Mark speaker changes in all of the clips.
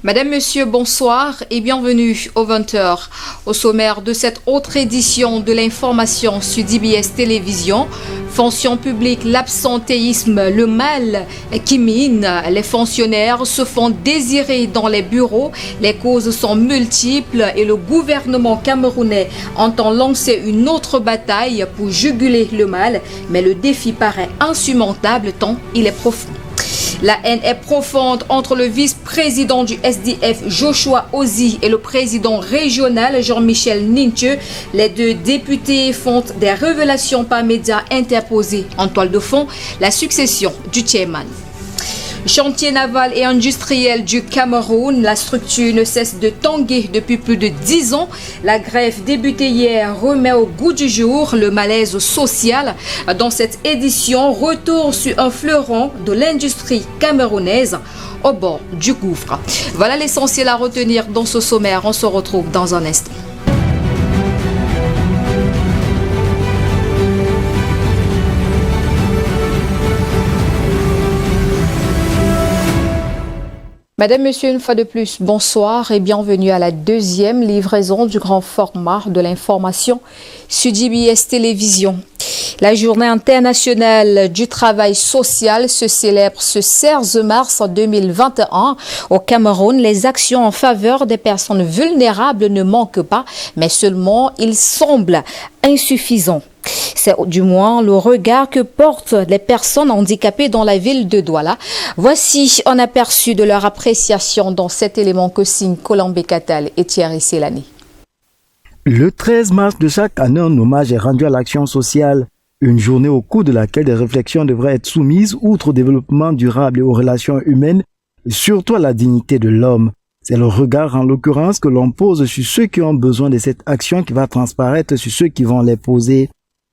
Speaker 1: Madame, Monsieur, bonsoir et bienvenue au 20h. Au sommaire de cette autre édition de l'information sur DBS Télévision, fonction publique, l'absentéisme, le mal qui mine, les fonctionnaires se font désirer dans les bureaux, les causes sont multiples et le gouvernement camerounais entend lancer une autre bataille pour juguler le mal, mais le défi paraît insurmontable tant il est profond. La haine est profonde entre le vice-président du SDF Joshua Ozi et le président régional Jean-Michel Ninche. Les deux députés font des révélations par médias interposés. En toile de fond, la succession du chairman. Chantier naval et industriel du Cameroun, la structure ne cesse de tanguer depuis plus de 10 ans. La grève débutée hier remet au goût du jour le malaise social. Dans cette édition, retour sur un fleuron de l'industrie camerounaise au bord du gouffre. Voilà l'essentiel à retenir dans ce sommaire. On se retrouve dans un instant. Madame, Monsieur, une fois de plus, bonsoir et bienvenue à la deuxième livraison du grand format de l'information sur DBS Télévision. La journée internationale du travail social se célèbre ce 16 mars 2021. Au Cameroun, les actions en faveur des personnes vulnérables ne manquent pas, mais seulement ils semblent insuffisants. C'est du moins le regard que portent les personnes handicapées dans la ville de Douala. Voici un aperçu de leur appréciation dans cet élément que signent Colombe Katal et Thierry Selani.
Speaker 2: Le 13 mars de chaque année, un hommage est rendu à l'action sociale. Une journée au cours de laquelle des réflexions devraient être soumises outre au développement durable et aux relations humaines, et surtout à la dignité de l'homme. C'est le regard en l'occurrence que l'on pose sur ceux qui ont besoin de cette action qui va transparaître sur ceux qui vont les poser.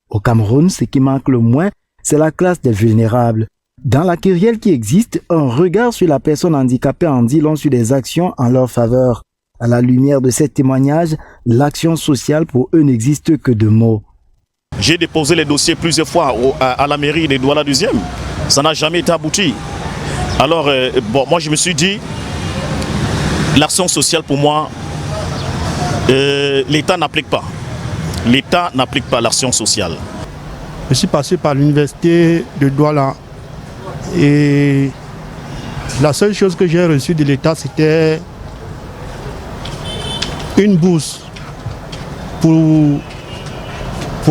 Speaker 2: Au Cameroun, ce qui manque le moins, c'est la classe des vulnérables. Dans la querelle qui existe, un regard sur la personne handicapée en dit long sur des actions en leur faveur. À la lumière de ces témoignages, l'action sociale pour eux n'existe que de mots.
Speaker 3: J'ai déposé les dossiers plusieurs fois à la mairie de Douala 2e. Ça n'a jamais été abouti. Alors, moi je me suis dit, l'action sociale pour moi, l'État n'applique pas. L'État n'applique pas l'action sociale.
Speaker 4: Je suis passé par l'université de Douala et la seule chose que j'ai reçue de l'État, c'était une bourse pour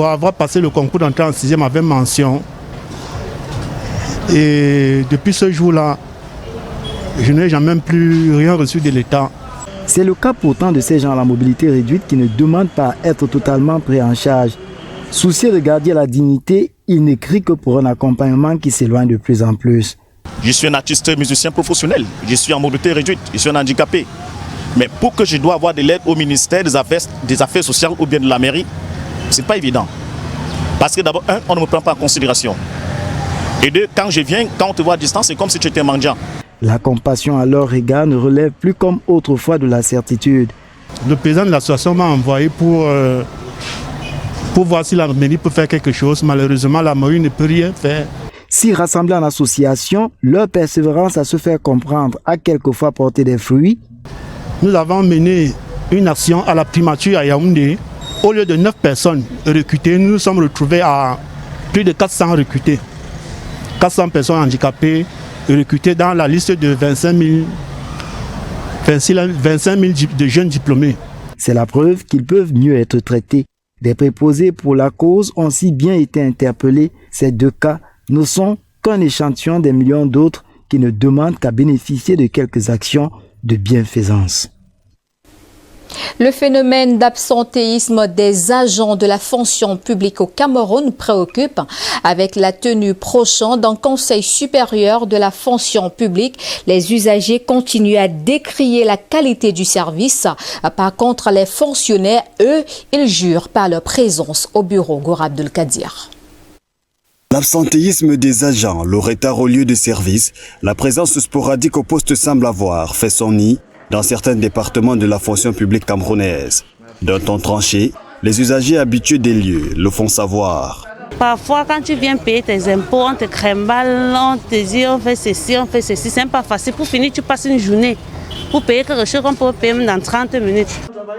Speaker 4: avoir passé le concours d'entrée en 6e avec mention. Et depuis ce jour-là, je n'ai jamais plus rien reçu de l'État.
Speaker 2: C'est le cas pourtant de ces gens à la mobilité réduite qui ne demandent pas à être totalement pris en charge. Soucieux de garder la dignité, ils ne crient que pour un accompagnement qui s'éloigne de plus en plus.
Speaker 3: Je suis un artiste musicien professionnel, je suis en mobilité réduite, je suis un handicapé. Mais pour que je dois avoir de l'aide au ministère des Affaires sociales ou bien de la mairie, c'est pas évident. Parce que d'abord, on ne me prend pas en considération. Et deux, quand je viens, quand on te voit à distance, c'est comme si tu étais mendiant.
Speaker 2: La compassion à leur égard ne relève plus comme autrefois de la certitude.
Speaker 4: Le président de l'association m'a envoyé pour voir si la mairie peut faire quelque chose. Malheureusement, la mairie ne peut rien faire.
Speaker 2: Si rassemblés en association, leur persévérance à se faire comprendre a quelquefois porté des fruits.
Speaker 4: Nous avons mené une action à la primature à Yaoundé. Au lieu de 9 personnes recrutées, nous nous sommes retrouvés à plus de 400 recrutés. 400 personnes handicapées recrutés dans la liste de 25 000 de jeunes diplômés.
Speaker 2: C'est la preuve qu'ils peuvent mieux être traités. Des préposés pour la cause ont si bien été interpellés. Ces deux cas ne sont qu'un échantillon des millions d'autres qui ne demandent qu'à bénéficier de quelques actions de bienfaisance.
Speaker 1: Le phénomène d'absentéisme des agents de la fonction publique au Cameroun préoccupe. Avec la tenue prochaine d'un conseil supérieur de la fonction publique, les usagers continuent à décrier la qualité du service. Par contre, les fonctionnaires, eux, ils jurent par leur présence au bureau. Gourab Abdelkadir.
Speaker 5: L'absentéisme des agents, le retard au lieu de service, la présence sporadique au poste semble avoir fait son nid dans certains départements de la fonction publique camerounaise. D'un ton tranché, les usagers habitués des lieux le font savoir.
Speaker 6: Parfois, quand tu viens payer tes impôts, on te crème-balle, on te dit on fait ceci, c'est même pas facile. Pour finir, tu passes une journée pour payer quelque chose qu'on peut payer dans 30 minutes.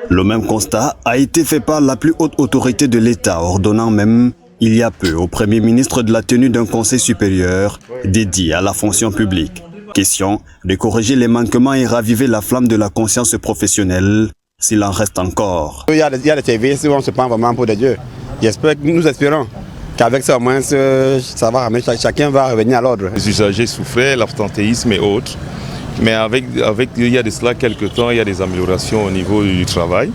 Speaker 5: Le même constat a été fait par la plus haute autorité de l'État, ordonnant même il y a peu au Premier ministre de la tenue d'un conseil supérieur dédié à la fonction publique. Question de corriger les manquements et raviver la flamme de la conscience professionnelle, s'il en reste encore.
Speaker 7: Il y a des services où on se prend vraiment pour des dieux. Nous espérons qu'avec ça, au moins, ça va ramener, chacun va revenir à l'ordre.
Speaker 8: Les usagers souffraient, l'absentéisme et autres. Mais il y a de cela quelques temps, il y a des améliorations au niveau du travail.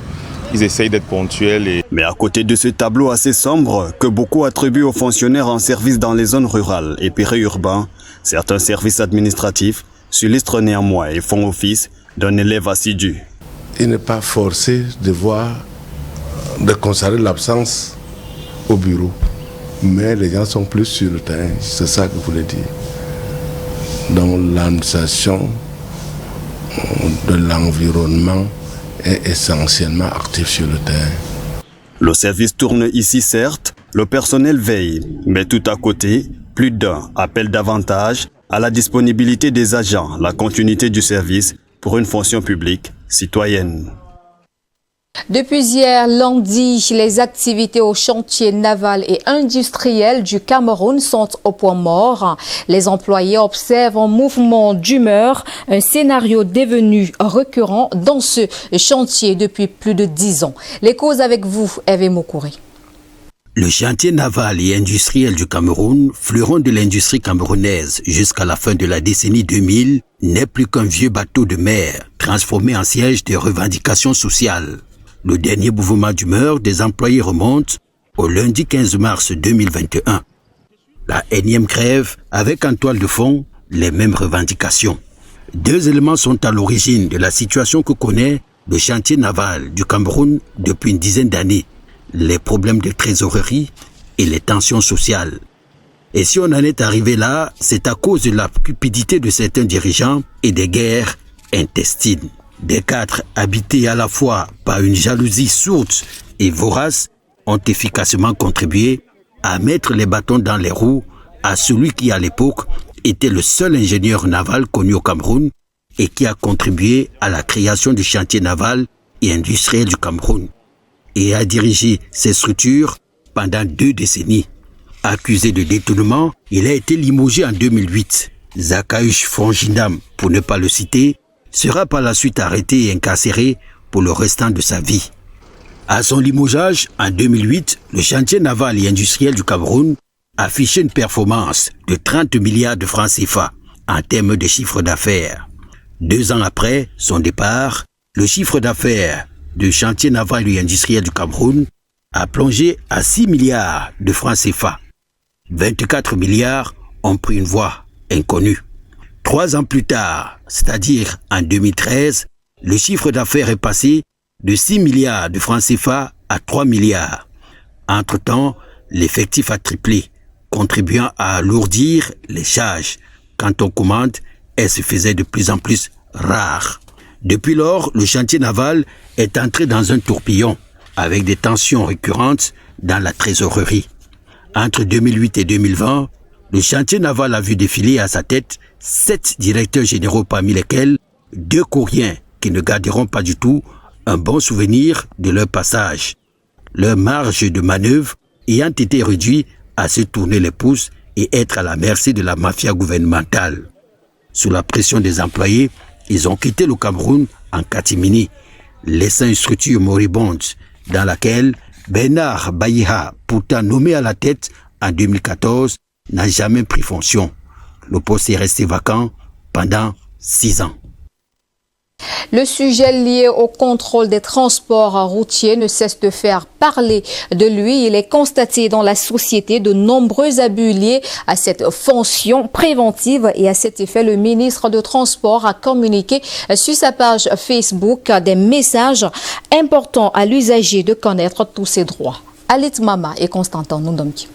Speaker 8: Ils essayent d'être ponctuels.
Speaker 5: Mais à côté de ce tableau assez sombre que beaucoup attribuent aux fonctionnaires en service dans les zones rurales et périurbains, certains services administratifs s'illustrent néanmoins et font office d'un élève assidu.
Speaker 9: Il n'est pas forcé de constater l'absence au bureau, mais les gens sont plus sur le terrain, c'est ça que je voulais dire. Donc l'administration de l'environnement est essentiellement actif sur le terrain.
Speaker 5: Le service tourne ici certes, le personnel veille, mais tout à côté, plus d'un appelle davantage à la disponibilité des agents, la continuité du service pour une fonction publique citoyenne.
Speaker 1: Depuis hier lundi, les activités au chantier naval et industriel du Cameroun sont au point mort. Les employés observent un mouvement d'humeur, un scénario devenu récurrent dans ce chantier depuis plus de 10 ans. Les causes avec vous, Hervé Mokouri.
Speaker 10: Le chantier naval et industriel du Cameroun, fleuron de l'industrie camerounaise jusqu'à la fin de la décennie 2000, n'est plus qu'un vieux bateau de mer transformé en siège de revendications sociales. Le dernier mouvement d'humeur des employés remonte au lundi 15 mars 2021. La énième grève avec en toile de fond les mêmes revendications. Deux éléments sont à l'origine de la situation que connaît le chantier naval du Cameroun depuis une dizaine d'années. Les problèmes de trésorerie et les tensions sociales. Et si on en est arrivé là, c'est à cause de la cupidité de certains dirigeants et des guerres intestines. Des cadres habités à la fois par une jalousie sourde et vorace ont efficacement contribué à mettre les bâtons dans les roues à celui qui à l'époque était le seul ingénieur naval connu au Cameroun et qui a contribué à la création du chantier naval et industriel du Cameroun et a dirigé ces structures pendant 2 décennies. Accusé de détournement, il a été limogé en 2008. Zakaüsh Fongindam, pour ne pas le citer, sera par la suite arrêté et incarcéré pour le restant de sa vie. À son limogeage, en 2008, le chantier naval et industriel du Cameroun affichait une performance de 30 milliards de francs CFA en termes de chiffre d'affaires. 2 ans après son départ, le chiffre d'affaires du chantier naval et industriel du Cameroun a plongé à 6 milliards de francs CFA. 24 milliards ont pris une voie inconnue. 3 ans plus tard, c'est-à-dire en 2013, le chiffre d'affaires est passé de 6 milliards de francs CFA à 3 milliards. Entre-temps, l'effectif a triplé, contribuant à alourdir les charges. Quand on commande, elles se faisaient de plus en plus rares. Depuis lors, le chantier naval est entré dans un tourbillon, avec des tensions récurrentes dans la trésorerie. Entre 2008 et 2020, le chantier naval a vu défiler à sa tête 7 directeurs généraux, parmi lesquels 2 Coréens qui ne garderont pas du tout un bon souvenir de leur passage. Leur marge de manœuvre ayant été réduite à se tourner les pouces et être à la merci de la mafia gouvernementale. Sous la pression des employés, ils ont quitté le Cameroun en catimini, laissant une structure moribonde dans laquelle Bernard Bayiha, pourtant nommé à la tête en 2014, n'a jamais pris fonction. Le poste est resté vacant pendant 6 ans.
Speaker 1: Le sujet lié au contrôle des transports routiers ne cesse de faire parler de lui. Il est constaté dans la société de nombreux abus liés à cette fonction préventive et à cet effet, le ministre de Transport a communiqué sur sa page Facebook des messages importants à l'usager de connaître tous ses droits. Alit Mama et Constantin Nundomki.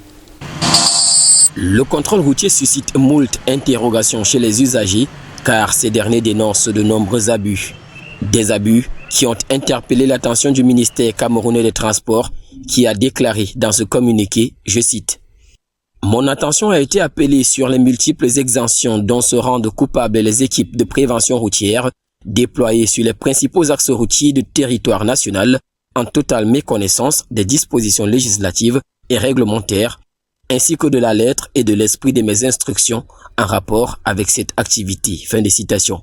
Speaker 11: Le contrôle routier suscite moult interrogations chez les usagers car ces derniers dénoncent de nombreux abus. Des abus qui ont interpellé l'attention du ministère camerounais des Transports qui a déclaré dans ce communiqué, je cite, « Mon attention a été appelée sur les multiples exemptions dont se rendent coupables les équipes de prévention routière déployés sur les principaux axes routiers du territoire national, en totale méconnaissance des dispositions législatives et réglementaires, ainsi que de la lettre et de l'esprit de mes instructions en rapport avec cette activité. Fin de citation.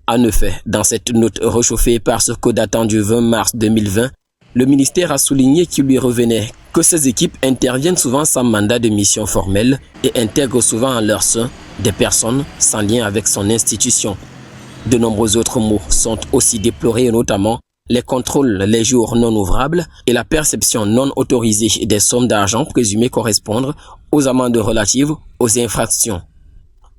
Speaker 11: En effet, dans cette note réchauffée par ce code datant du 20 mars 2020, le ministère a souligné qu'il lui revenait que ces équipes interviennent souvent sans mandat de mission formelle et intègrent souvent en leur sein des personnes sans lien avec son institution. De nombreux autres mots sont aussi déplorés, notamment les contrôles les jours non ouvrables et la perception non autorisée des sommes d'argent présumées correspondre aux amendes relatives aux infractions.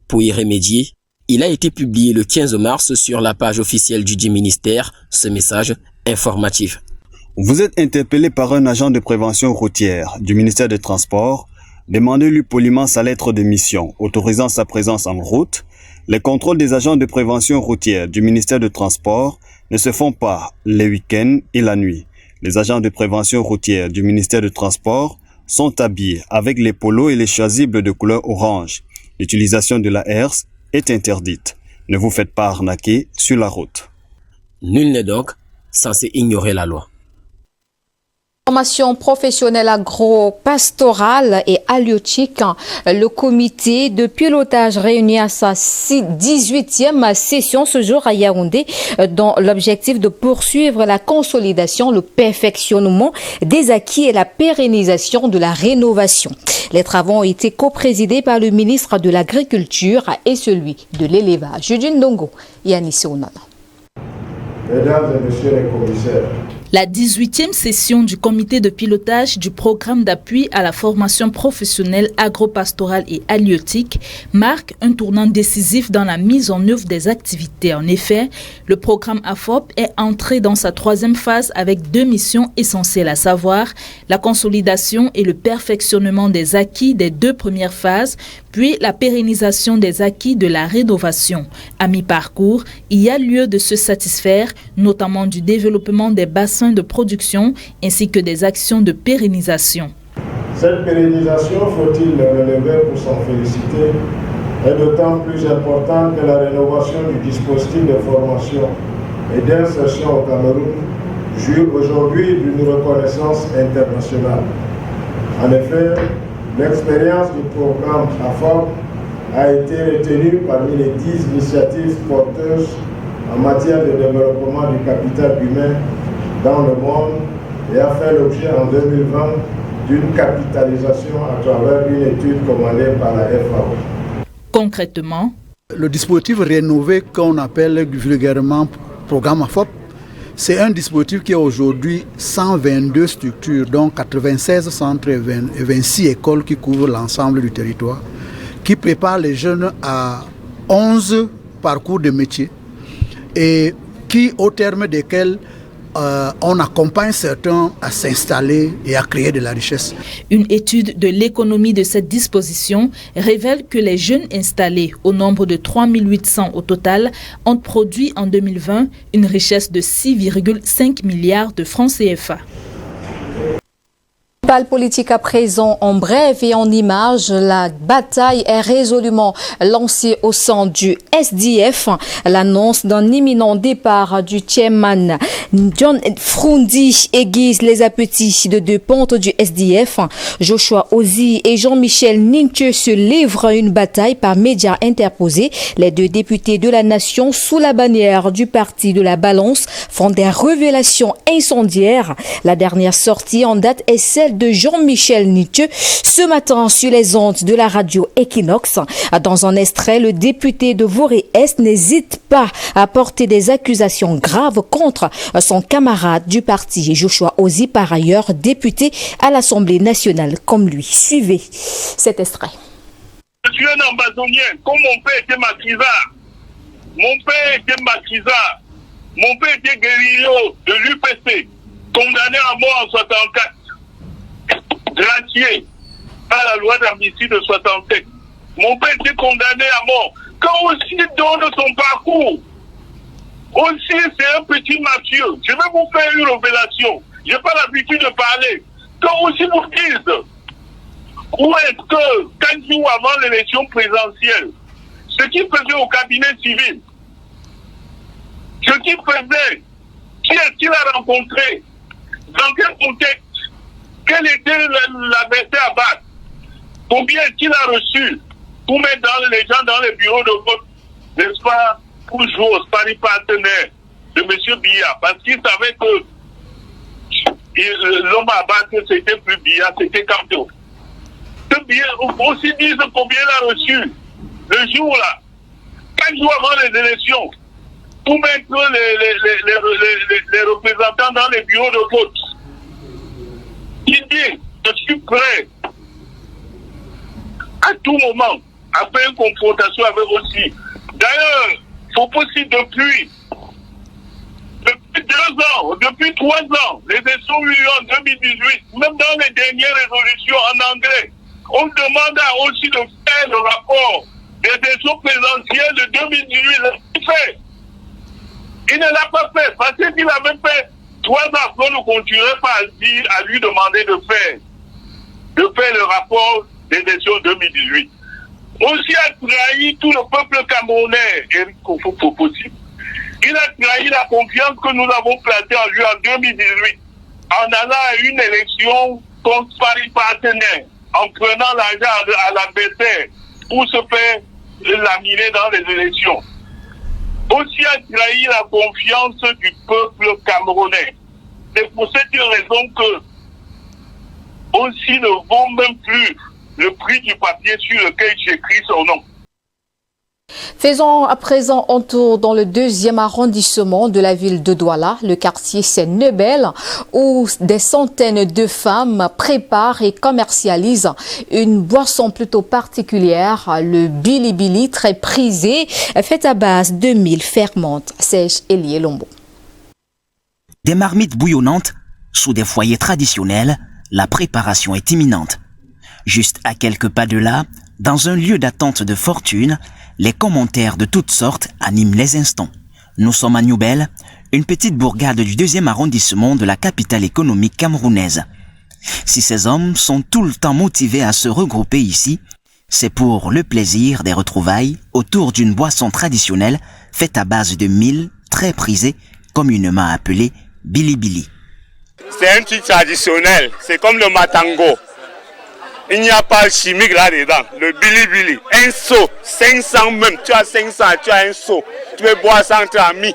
Speaker 11: Pour y remédier, il a été publié le 15 mars sur la page officielle du ministère ce message informatif.
Speaker 5: Vous êtes interpellé par un agent de prévention routière du ministère des Transports. Demandez-lui poliment sa lettre de mission autorisant sa présence en route. Les contrôles des agents de prévention routière du ministère des Transports ne se font pas les week-ends et la nuit. Les agents de prévention routière du ministère des Transports sont habillés avec les polos et les chasubles de couleur orange. L'utilisation de la herse est interdite. Ne vous faites pas arnaquer sur la route.
Speaker 11: Nul n'est donc censé ignorer la loi.
Speaker 1: Formation professionnelle agro-pastorale et halieutique, le comité de pilotage réuni à sa 18e session ce jour à Yaoundé dans l'objectif de poursuivre la consolidation, le perfectionnement des acquis et la pérennisation de la rénovation. Les travaux ont été coprésidés par le ministre de l'Agriculture et celui de l'Élevage. Judine Dongo et Anissé Onana.
Speaker 12: Mesdames et messieurs les commissaires,
Speaker 13: la 18e session du comité de pilotage du programme d'appui à la formation professionnelle agro-pastorale et halieutique marque un tournant décisif dans la mise en œuvre des activités. En effet, le programme AFOP est entré dans sa 3e phase avec 2 missions essentielles, à savoir la consolidation et le perfectionnement des acquis des 2 premières phases, puis la pérennisation des acquis de la rénovation. À mi-parcours, il y a lieu de se satisfaire, notamment du développement des bassins de production ainsi que des actions de pérennisation.
Speaker 12: Cette pérennisation, faut-il le relever pour s'en féliciter, est d'autant plus importante que la rénovation du dispositif de formation et d'insertion au Cameroun jouit aujourd'hui d'une reconnaissance internationale. En effet, l'expérience du programme AFOP a été retenue parmi les 10 initiatives porteuses en matière de développement du capital humain dans le monde et a fait l'objet en 2020 d'une capitalisation à travers une étude commandée par la FAO.
Speaker 13: Concrètement,
Speaker 14: le dispositif rénové qu'on appelle vulgairement programme AFOP, c'est un dispositif qui a aujourd'hui 122 structures, dont 96 centres et 26 écoles qui couvrent l'ensemble du territoire, qui prépare les jeunes à 11 parcours de métiers et qui, au terme desquels on accompagne certains à s'installer et à créer de la richesse.
Speaker 13: Une étude de l'économie de cette disposition révèle que les jeunes installés, au nombre de 3800 au total, ont produit en 2020 une richesse de 6,5 milliards de francs CFA.
Speaker 1: Politique à présent, en bref et en images, la bataille est résolument lancée au sein du SDF. L'annonce d'un imminent départ du chairman John Frundi aiguise les appétits de 2 pontes du SDF. Joshua Ozi et Jean-Michel Ninche se livrent à une bataille par médias interposés. Les 2 députés de la nation sous la bannière du parti de la balance font des révélations incendiaires. La dernière sortie en date est celle de Jean-Michel Nietzsche ce matin sur les ondes de la radio Equinox. Dans un extrait, le député de Voré-Est n'hésite pas à porter des accusations graves contre son camarade du parti, Joshua Ozi, par ailleurs député à l'Assemblée nationale comme lui. Suivez cet extrait.
Speaker 15: Je suis un ambazonien, comme mon père était maquisard. Mon père était maquisard. Mon père était guerrier de l'UPC, condamné à mort en 64. Gracié à la loi d'amnistie de 67. Mon père était condamné à mort. Quand aussi donne son parcours, aussi c'est un petit Mathieu. Je vais vous faire une révélation. Je n'ai pas l'habitude de parler. Quand aussi vous dites, où est-ce que 15 jours avant l'élection présidentielle, ce qui faisait au cabinet civil, Ce qu'il faisait, qui est-ce qu'il a rencontré? Dans quel contexte? Quel était l'adversaire à battre? Combien est-ce qu'il a reçu pour mettre les gens dans les bureaux de vote, n'est-ce pas, pour jouer au sparring partenaire de M. Biya, parce qu'il savait que l'homme à battre, c'était plus Biya, c'était Camto. Ce Biya aussi disent combien il a reçu le jour-là, 4 jours avant les élections, pour mettre les représentants dans les bureaux de vote. Il dit, je suis prêt à tout moment, après une confrontation avec aussi. D'ailleurs, il faut aussi depuis 2 ans, depuis 3 ans, les élections en 2018, même dans les dernières résolutions en anglais, on demande aussi de faire le rapport des élections présidentielles de 2018. Il fait. Il ne l'a pas fait parce qu'il avait fait 3 ans, on ne continuerait pas à lui demander de faire le rapport des élections 2018. Aussi a trahi tout le peuple camerounais, Eric Kofo possible. Il a trahi la confiance que nous avons placée en lui en 2018, en allant à une élection contre Paris partenaire, en prenant l'argent à l'adversaire pour se faire laminer dans les élections. Aussi a trahi la confiance du peuple camerounais. C'est pour cette raison que aussi ne vaut même plus le prix du papier sur lequel j'écris son nom.
Speaker 1: Faisons à présent un tour dans le 2e arrondissement de la ville de Douala, le quartier Saint-Nebel, où des centaines de femmes préparent et commercialisent une boisson plutôt particulière, le bilibili, très prisé, fait à base de mil fermentes. Sèche Elie Lombo.
Speaker 16: Des marmites bouillonnantes, sous des foyers traditionnels, la préparation est imminente. Juste à quelques pas de là, dans un lieu d'attente de fortune, les commentaires de toutes sortes animent les instants. Nous sommes à Newbel, une petite bourgade du 2e arrondissement de la capitale économique camerounaise. Si ces hommes sont tout le temps motivés à se regrouper ici, c'est pour le plaisir des retrouvailles autour d'une boisson traditionnelle faite à base de mil, très prisée, communément appelée bilibili.
Speaker 17: C'est un truc traditionnel, c'est comme le matango. Il n'y a pas de chimique là-dedans. Le bilibili, un seau, 500 même. Tu as 500, tu as un seau. Tu peux boire ça entre amis.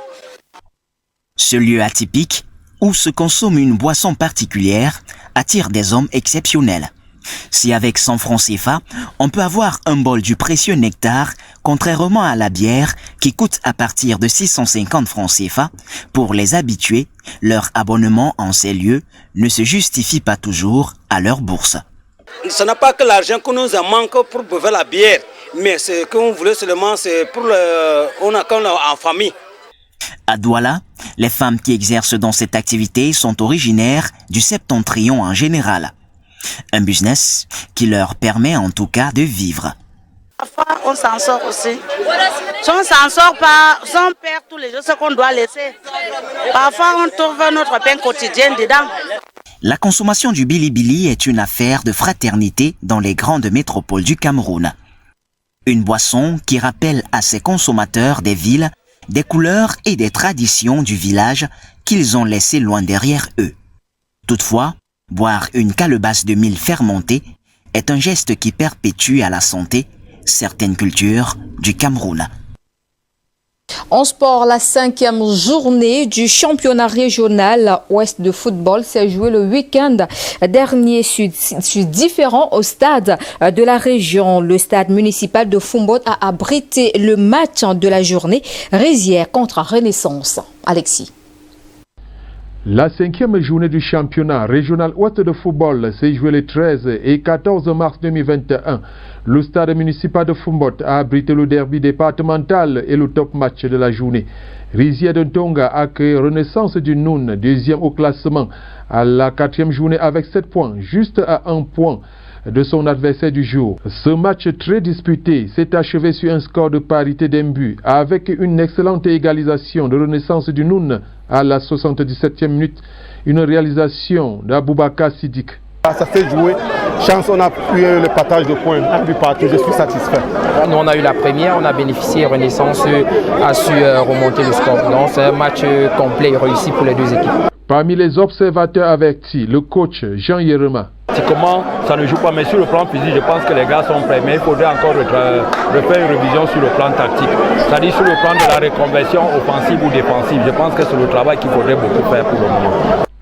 Speaker 16: Ce lieu atypique, où se consomme une boisson particulière, attire des hommes exceptionnels. Si avec 100 francs CFA, on peut avoir un bol du précieux nectar, contrairement à la bière qui coûte à partir de 650 francs CFA, pour les habitués, leur abonnement en ces lieux ne se justifie pas toujours à leur bourse.
Speaker 18: Ce n'est pas que l'argent que nous en manque pour boire la bière, mais ce qu'on voulait seulement, c'est pour on a en famille.
Speaker 16: À Douala, les femmes qui exercent dans cette activité sont originaires du septentrion en général. Un business qui leur permet en tout cas de vivre.
Speaker 6: Parfois, on s'en sort aussi. Si on s'en sort pas, si on perd tous les jours ce qu'on doit laisser, parfois on trouve notre pain quotidien dedans.
Speaker 16: La consommation du bilibili est une affaire de fraternité dans les grandes métropoles du Cameroun. Une boisson qui rappelle à ses consommateurs des villes, des couleurs et des traditions du village qu'ils ont laissées loin derrière eux. Toutefois, boire une calebasse de mil fermentée est un geste qui perpétue à la santé certaines cultures du Cameroun.
Speaker 1: En sport, la 5e journée du championnat régional ouest de football s'est jouée le week-end dernier sur différents stades de la région. Le stade municipal de Foumbot a abrité le match de la journée, Rizière contre Renaissance. Alexis.
Speaker 19: La 5e journée du championnat régional ouest de football s'est jouée les 13 et 14 mars 2021. Le stade municipal de Foumbot a abrité le derby départemental et le top match de la journée. Rizière de Tonga a accueilli Renaissance du Noun, 2e au classement, à la 4e journée avec 7 points, juste à 1 point de son adversaire du jour. Ce match très disputé s'est achevé sur un score de parité d'un but, avec une excellente égalisation de Renaissance du Noun à la 77e minute, une réalisation d'Aboubakar Sidik.
Speaker 4: Ça fait jouer. Chance, on a eu le partage de points. Un but partout, je suis satisfait.
Speaker 20: Nous, on a eu la première, on a bénéficié. Renaissance a su remonter le score. Donc, c'est un match complet et réussi pour les deux équipes.
Speaker 19: Parmi les observateurs avertis, le coach Jean Yerema.
Speaker 21: C'est comment ça ne joue pas, mais sur le plan physique, je pense que les gars sont prêts. Mais il faudrait encore refaire une révision sur le plan tactique. C'est-à-dire sur le plan de la reconversion offensive ou défensive. Je pense que c'est le travail qu'il faudrait beaucoup faire pour le moment.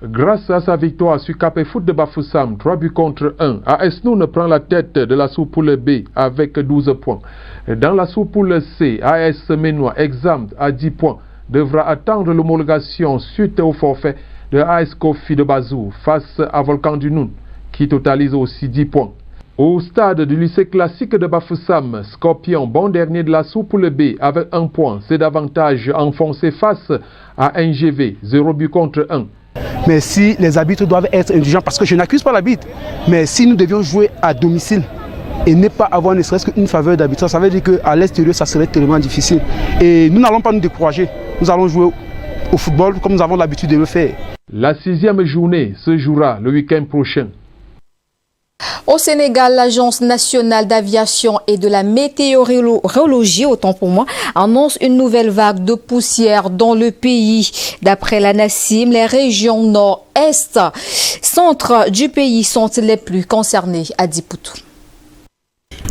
Speaker 19: Grâce à sa victoire sur Capé Foot de Bafoussam, 3 buts contre 1, AS Noun prend la tête de la sous-poule B avec 12 points. Dans la sous-poule C, AS Ménois, exempt à 10 points, devra attendre l'homologation suite au forfait de AS Kofi de Bazou face à Volcan du Noun, qui totalise aussi 10 points. Au stade du lycée classique de Bafoussam, Scorpion, bon dernier de la sous-poule B avec 1 point, c'est davantage enfoncé face à NGV, 0 but contre 1.
Speaker 22: Mais si les arbitres doivent être indulgents, parce que je n'accuse pas l'arbitre, mais si nous devions jouer à domicile et ne pas avoir ne serait-ce qu'une faveur d'arbitrage, ça veut dire qu'à l'extérieur, ça serait tellement difficile. Et nous n'allons pas nous décourager. Nous allons jouer au football comme nous avons l'habitude de le faire.
Speaker 19: La 6e journée se jouera le week-end prochain.
Speaker 1: Au Sénégal, l'Agence nationale d'aviation et de la météorologie, autant pour moi, annonce une nouvelle vague de poussière dans le pays. D'après la NACIM, les régions nord-est, centre du pays sont les plus concernées, à Dipoutou.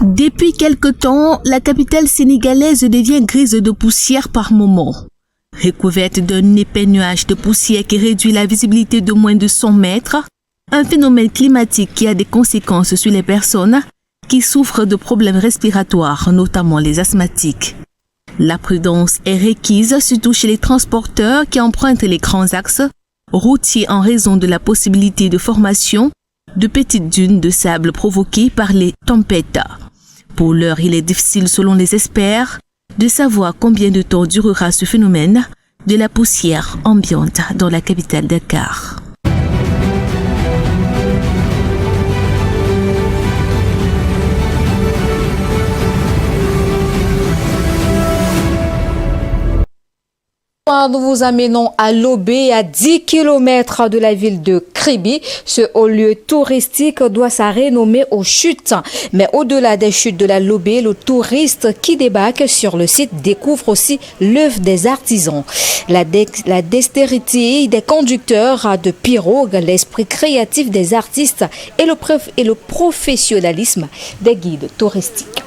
Speaker 23: Depuis quelque temps, la capitale sénégalaise devient grise de poussière par moments. Recouverte d'un épais nuage de poussière qui réduit la visibilité de moins de 100 mètres, un phénomène climatique qui a des conséquences sur les personnes qui souffrent de problèmes respiratoires, notamment les asthmatiques. La prudence est requise, surtout chez les transporteurs qui empruntent les grands axes routiers en raison de la possibilité de formation de petites dunes de sable provoquées par les tempêtes. Pour l'heure, il est difficile, selon les experts, de savoir combien de temps durera ce phénomène de la poussière ambiante dans la capitale Dakar.
Speaker 1: Nous vous amenons à Lobé, à 10 km de la ville de Kribi. Ce haut lieu touristique doit sa renommée aux chutes. Mais au-delà des chutes de la Lobé, le touriste qui débarque sur le site découvre aussi l'œuvre des artisans. La dextérité des conducteurs de pirogues, l'esprit créatif des artistes et le professionnalisme des guides touristiques.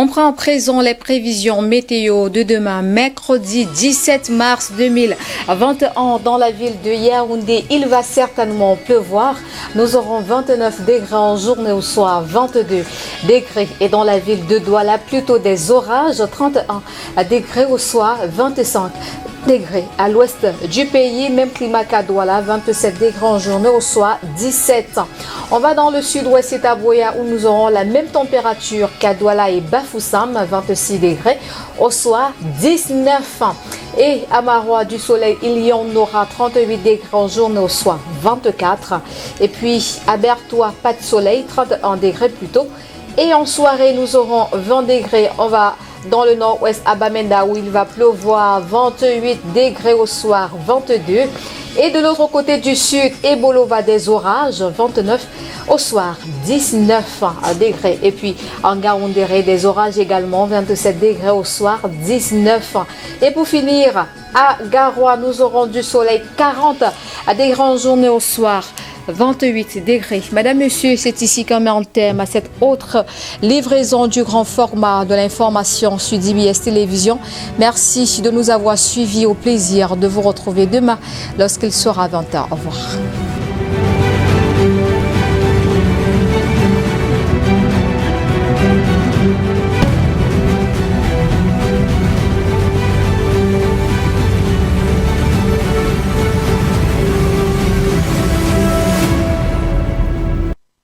Speaker 1: On prend en présent les prévisions météo de demain, mercredi 17 mars 2021 dans la ville de Yaoundé. Il va certainement pleuvoir. Nous aurons 29 degrés en journée, au soir 22 degrés. Et dans la ville de Douala, plutôt des orages, 31 degrés au soir, 25 degrés. À l'ouest du pays, même climat qu'à Douala, 27 degrés en journée, au soir 17. On va dans le sud-ouest et à Boya où nous aurons la même température qu'à Douala et Bafoussam, 26 degrés, au soir 19. Et à Marois du Soleil, il y en aura 38 degrés en journée, au soir 24. Et puis à Bertois, pas de soleil, 31 degrés plutôt. Et en soirée, nous aurons 20 degrés. On va dans le nord-ouest à Bamenda où il va pleuvoir, 28 degrés au soir, 22. Et de l'autre côté du sud, Ebolova, des orages, 29 au soir, 19 degrés. Et puis en Gaoundéré, des orages également, 27 degrés au soir, 19. Et pour finir, à Garoua, nous aurons du soleil, 40 degrés en journée, au soir 28 degrés. Madame, Monsieur, c'est ici qu'on met en thème à cette autre livraison du grand format de l'information sur DBS Télévision. Merci de nous avoir suivis. Au plaisir de vous retrouver demain lorsqu'il sera 20h. Au revoir.